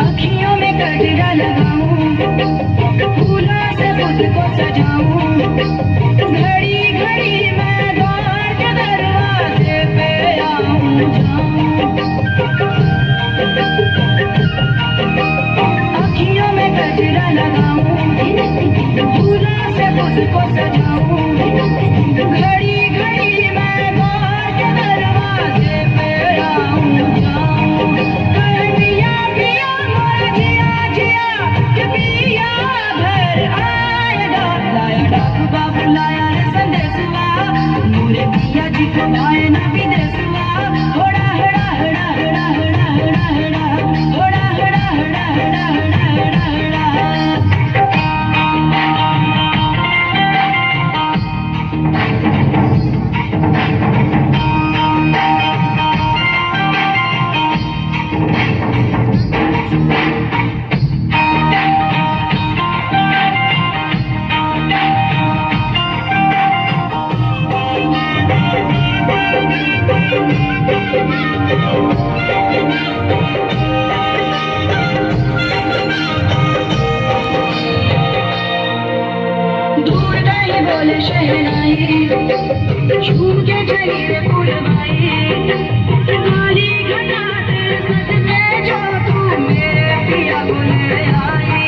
अखियों में गजरा लगाऊं, फूलों से खुद को सजाऊं, घड़ी घड़ी मैं द्वार के दरवाजे पे आऊं जाऊं। अखियों में गजरा लगाऊं, फूलों से खुद को सजाऊं, घड़ी घड़ी मैं द्वार के दरवाजे पे आऊं जाऊं। पिया पिया मोरा जिया जिया कि पिया घर आएगा। लाया डाक बाबू लाया रे संदेशवा, मोरे पिया जी को आए ना विदेशवा। होड़ा हड़ा हड़ा हड़ा हड़ा हड़ा हड़ा होड़ा हड़ा हड़ा हड़ा हड़ा हड़ा हड़ा। दूर नहीं बोले शहनाई, झूम के चली रे पुरवाई। काली घटात सजने जो तू मेरे पिया बोले आई।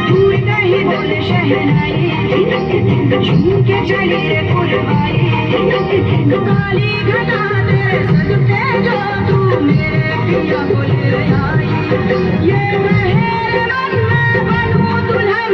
दूर नहीं बोले शहनाई, झूम के चली रे पुरवाई। काली घटात सजने जो तू मेरे पिया बोले आई। ये मेहर मन में बनूं दुल्हन